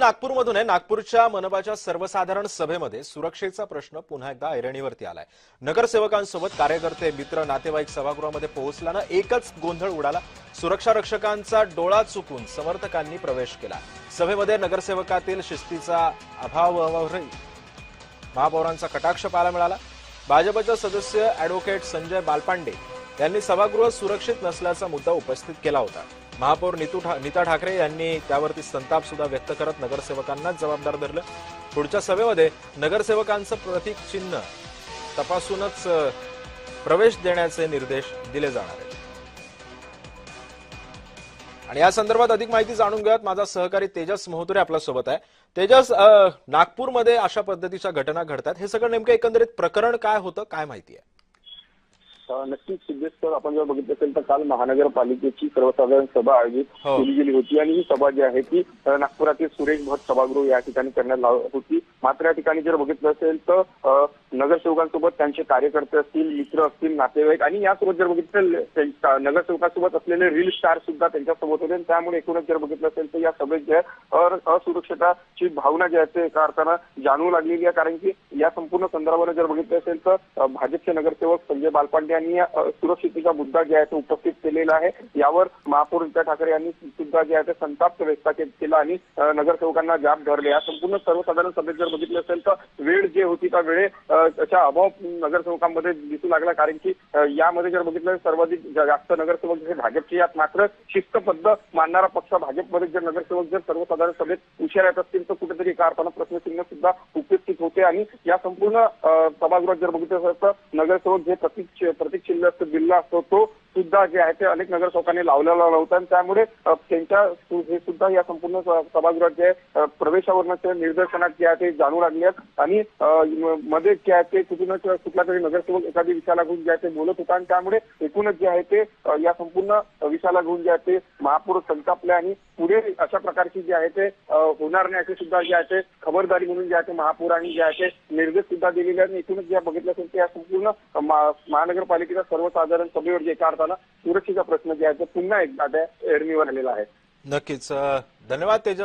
नागपूरमधून आहे। नागपूरच्या मनपाच्या सर्वसाधारण सभेमध्ये सुरक्षेचा प्रश्न पुन्हा एकदा ऐरणीवरती आलाय। नगरसेवकांसोबत कार्यकर्ते, मित्र, नातेवाईक सभागृहामध्ये पोहोचल्यानं एकच गोंधळ उडाला। सुरक्षा रक्षकांचा डोळा चुकून समर्थकांनी प्रवेश केला। सभेमध्ये नगरसेवकातील शिस्तीचा अभावावरही महापौरांचा कटाक्ष पाहायला मिळाला। भाजपचे सदस्य ॲडव्होकेट संजय बालपांडे यांनी सभागृह सुरक्षित नसल्याचा मुद्दा उपस्थित केला होता। महापौर नीता ठाकरे यांनी त्यावरती संताप सुद्धा व्यक्त करत नगरसेवकांनाच जबाबदार धरलं। पुढच्या सभेमध्ये नगरसेवकांचं प्रतीक चिन्ह तपासूनच प्रवेश देण्याचे निर्देश दिले जाणार आहेत। आणि या संदर्भात अधिक माहिती जाणून घेऊयात। माझा सहकारी तेजस मोहतुरे आपल्या सोबत आहे। तेजस, नागपूरमध्ये अशा पद्धतीच्या घटना घडतात, हे सगळं नेमकं एकंदरीत प्रकरण काय होतं, काय माहिती आहे? नक्कीच सिद्धेश सर, आपण जर बघितलं असेल तर काल महानगरपालिकेची सर्वसाधारण सभा आयोजित केली गेली होती आणि ही सभा जी आहे ती नागपुरातील सुरेश भट सभागृह या ठिकाणी करण्यात आली होती। मात्र या ठिकाणी जर बघितलं असेल तर नगरसेवकांसोबत त्यांचे कार्यकर्ते असतील, मित्र असतील, नातेवाईक आणि यासोबत जर बघितलं नगरसेवकांसोबत असलेले रील स्टार सुद्धा त्यांच्यासोबत होते। त्यामुळे एकूणच जर बघितलं असेल तर या सभेत जे असुरक्षितताची भावना जी आहे ते एका अर्थानं जाणवू लागलेली आहे। कारण की या संपूर्ण संदर्भाने जर बघितलं असेल तर भाजपचे नगरसेवक संजय बालपांडे यांनी सुरक्षितेचा मुद्दा जे आहे तो उपस्थित केलेला आहे। यावर महापौर नीता ठाकरे यांनी सुद्धा जे आहे ते संताप व्यक्त केला आणि नगरसेवकांना जाब धरले। या संपूर्ण सर्वसाधारण सभेत जर बघितलं असेल तर वेळ जे होती त्या वेळेचा अभाव नगरसेवकांमध्ये दिसू लागला। कारण की यामध्ये जर बघितलं सर्वाधिक जास्त नगरसेवक जे भाजपचे यात, मात्र शिस्तबद्ध मानणारा पक्ष भाजपमध्ये जर नगरसेवक जर सर्वसाधारण सभेत उशिरा येत असतील तर कुठेतरी एका अर्थानं प्रश्नचिन्ह सुद्धा उपस्थित होते। आणि या संपूर्ण सभागृहात जर बघितलं असेल तर नगरसेवक जे प्रतीक चिन्ह असतो, बिल्ला असतो, तो सुद्धा जे आहे ते अनेक नगरसेवकांनी लावलेला नव्हता। त्यामुळे त्यांच्या हे सुद्धा या संपूर्ण सभागृहात जे प्रवेशावरच्या निदर्शनात जे आहे ते जाणू लागले आहेत। आणि मध्ये जे आहे ते कुठला तरी नगरसेवक एखादी विषयाला घेऊन जे आहे ते बोलत होता आणि त्यामुळे एकूणच जे आहे ते या संपूर्ण विषयाला घेऊन जे आहे ते महापौर संतापले आणि पुढे अशा प्रकारची जे आहे ते होणार नाही अशी सुद्धा जे आहे ते खबरदारी म्हणून जे आहे ते महापौरांनी जे आहे ते निर्देश सुद्धा दिलेले आहेत। एकूणच जे बघितलं असेल तर या संपूर्ण महानगरपालिकेच्या सर्वसाधारण सभेवर जे एका अर्थानं सुरक्षेचा प्रश्न जे आहे तो पुन्हा एकदा ऐरणीवर आलेला आहे। नक्कीच धन्यवाद तेजस।